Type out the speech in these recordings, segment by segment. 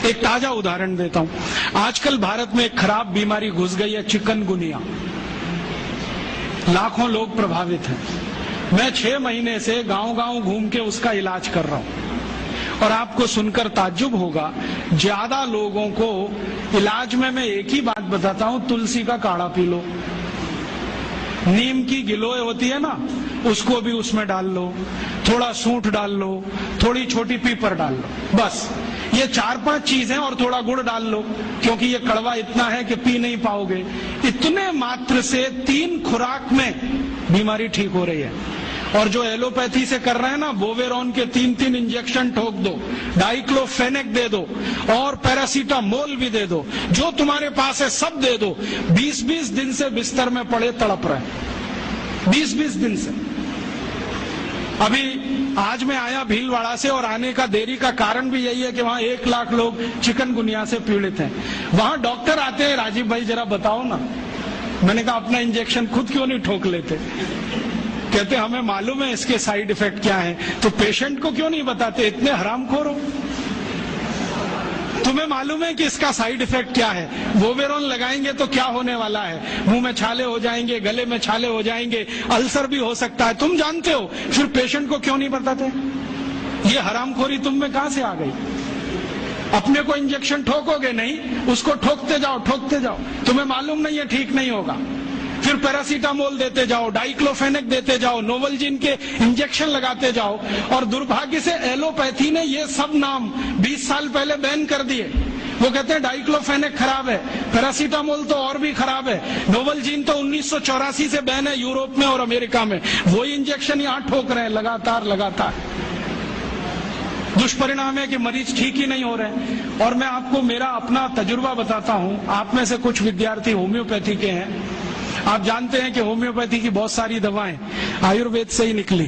एक ताजा उदाहरण देता हूं। आजकल भारत में एक खराब बीमारी घुस गई है, चिकनगुनिया। लाखों लोग प्रभावित हैं। मैं 6 महीने से गांव-गांव घूम के उसका इलाज कर रहा हूं और आपको सुनकर ताज्जुब होगा, ज्यादा लोगों को इलाज में मैं एक ही बात बताता हूं, तुलसी का काढ़ा पी लो, नीम की गिलोय होती है ना, उसको भी उसमें डाल लो, थोड़ा सूंठ डाल लो, थोड़ी छोटी पीपर डाल लो, बस ये 4-5 चीजें, और थोड़ा गुड़ डाल लो, क्योंकि ये कड़वा इतना है कि पी नहीं पाओगे। इतने मात्र से 3 खुराक में बीमारी ठीक हो रही है। और जो एलोपैथी से कर रहे हैं ना, बोवेरॉन के 3-3 इंजेक्शन ठोक दो, डाइक्लोफेनेक दे दो और पैरासीटामोल भी दे दो, जो तुम्हारे पास है सब दे दो। 20-20 दिन से बिस्तर में पड़े तड़प रहे, 20-20 दिन से। अभी आज मैं आया भीलवाड़ा से, और आने का देरी का कारण भी यही है कि वहां 1 लाख लोग चिकनगुनिया से पीड़ित हैं। वहां डॉक्टर आते हैं, राजीव भाई जरा बताओ ना। मैंने कहा अपना इंजेक्शन खुद क्यों नहीं ठोक लेते? कहते हमें मालूम है इसके साइड इफेक्ट क्या है। तो पेशेंट को क्यों नहीं बताते? इतने हरामखोर हो, तुम्हें मालूम है कि इसका साइड इफेक्ट क्या है? बोवेरॉन लगाएंगे तो क्या होने वाला है? मुंह में छाले हो जाएंगे, गले में छाले हो जाएंगे, अल्सर भी हो सकता है, तुम जानते हो, फिर पेशेंट को क्यों नहीं बताते? ये हरामखोरी तुम में कहां से आ गई? अपने को इंजेक्शन ठोकोगे नहीं, उसको ठोकते जाओ, तुम्हें मालूम नहीं है ठीक नहीं होगा, फिर पैरासीटामोल देते जाओ, डाइक्लोफेनेक देते जाओ, नोवलजीन के इंजेक्शन लगाते जाओ। और दुर्भाग्य से एलोपैथी ने ये सब नाम 20 साल पहले बैन कर दिए। वो कहते हैं डाइक्लोफेनेक खराब है, पैरासीटामोल तो और भी खराब है, नोवलजीन तो 1984 से बैन है यूरोप में और अमेरिका में, वही इंजेक्शन यहाँ ठोक रहे हैं लगातार। दुष्परिणाम है कि मरीज ठीक ही नहीं हो रहे। और मैं आपको मेरा अपना तजुर्बा बताता हूं। आप में से कुछ विद्यार्थी होम्योपैथी के हैं। आप जानते हैं कि होम्योपैथी की बहुत सारी दवाएं आयुर्वेद से ही निकली।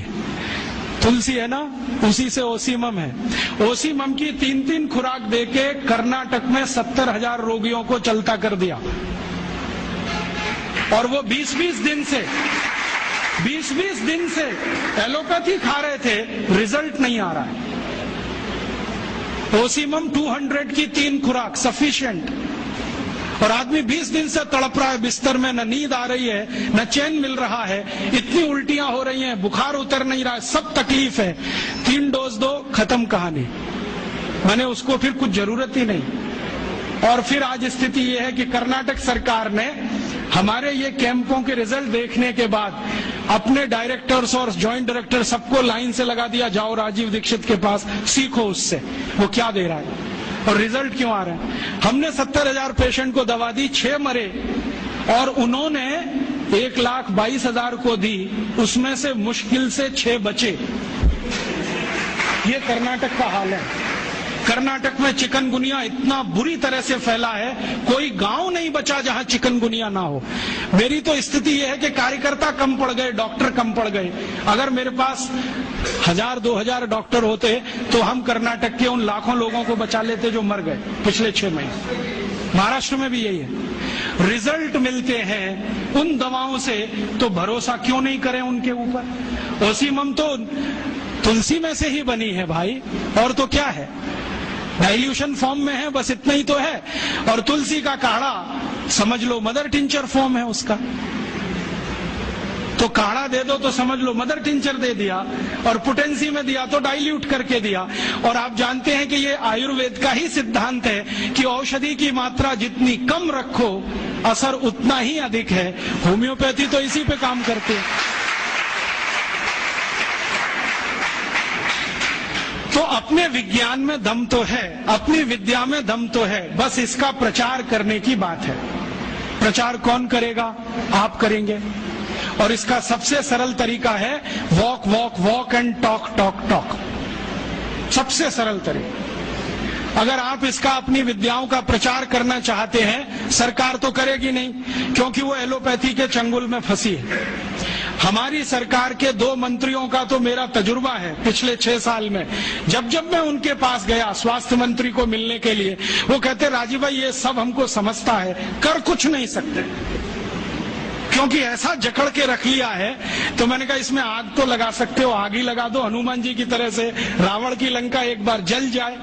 तुलसी है ना, उसी से ओसीमम है। ओसीमम की 3-3 खुराक देके कर्नाटक में 70,000 रोगियों को चलता कर दिया। और वो 20-20 दिन से एलोपैथी खा रहे थे, रिजल्ट नहीं आ रहा है। ओसीमम 200 की 3 खुराक सफिशिएंट, और आदमी 20 दिन से तड़प रहा है बिस्तर में, न नींद आ रही है, न चैन मिल रहा है, इतनी उल्टियां हो रही हैं, बुखार उतर नहीं रहा है, सब तकलीफ है। 3 डोज दो, खत्म कहानी। मैंने उसको फिर कुछ जरूरत ही नहीं। और फिर आज स्थिति ये है कि कर्नाटक सरकार ने हमारे ये कैंपों के रिजल्ट देखने के बाद अपने डायरेक्टर्स और ज्वाइंट डायरेक्टर सबको लाइन से लगा दिया, जाओ राजीव दीक्षित के पास, सीखो उससे वो क्या दे रहा है और रिजल्ट क्यों आ रहे हैं। हमने 70,000 पेशेंट को दवा दी, 6 मरे, और उन्होंने 1,22,000 को दी, उसमें से मुश्किल से 6 बचे। ये कर्नाटक का हाल है। कर्नाटक में चिकनगुनिया इतना बुरी तरह से फैला है, कोई गांव नहीं बचा जहां चिकनगुनिया ना हो। मेरी तो स्थिति यह है कि कार्यकर्ता कम पड़ गए, डॉक्टर कम पड़ गए। अगर मेरे पास 1,000-2,000 डॉक्टर होते तो हम कर्नाटक के उन लाखों लोगों को बचा लेते जो मर गए पिछले 6 महीने। महाराष्ट्र में भी यही है। रिजल्ट मिलते हैं उन दवाओं से, तो भरोसा क्यों नहीं करें उनके ऊपर? ओसीमम तो तुलसी में से ही बनी है भाई, और तो क्या है, डाइल्यूशन फॉर्म में है, बस इतना ही तो है। और तुलसी का काढ़ा समझ लो मदर टिंचर फॉर्म है उसका। तो काढ़ा दे दो तो समझ लो मदर टिंचर दे दिया, और पोटेंसी में दिया तो डाइल्यूट करके दिया। और आप जानते हैं कि ये आयुर्वेद का ही सिद्धांत है कि औषधि की मात्रा जितनी कम रखो, असर उतना ही अधिक है। होम्योपैथी तो इसी पे काम करते हैं। तो अपने विज्ञान में दम तो है, अपनी विद्या में दम तो है, बस इसका प्रचार करने की बात है। प्रचार कौन करेगा? आप करेंगे। और इसका सबसे सरल तरीका है वॉक एंड टॉक। सबसे सरल तरीका। अगर आप इसका अपनी विद्याओं का प्रचार करना चाहते हैं, सरकार तो करेगी नहीं, क्योंकि वो एलोपैथी के चंगुल में फंसी है। हमारी सरकार के 2 मंत्रियों का तो मेरा तजुर्बा है पिछले 6 साल में। जब मैं उनके पास गया स्वास्थ्य मंत्री को मिलने के लिए, वो कहते राजीव भाई ये सब हमको समझता है, कर कुछ नहीं सकते। क्योंकि ऐसा जकड़ के रख लिया है। तो मैंने कहा इसमें आग तो लगा सकते हो, आग ही लगा दो हनुमान जी की तरह से, रावण की लंका एक बार जल जाए,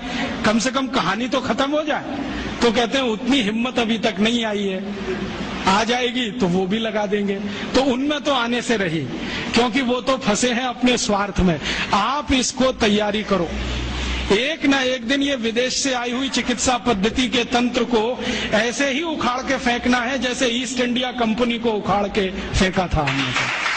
कम से कम कहानी तो खत्म हो जाए। तो कहते हैं उतनी हिम्मत अभी तक नहीं आई है, आ जाएगी तो वो भी लगा देंगे। तो उनमें तो आने से रही, क्योंकि वो तो फंसे हैं अपने स्वार्थ में। आप इसको तैयारी करो, एक ना एक दिन ये विदेश से आई हुई चिकित्सा पद्धति के तंत्र को ऐसे ही उखाड़ के फेंकना है जैसे ईस्ट इंडिया कंपनी को उखाड़ के फेंका था हमने।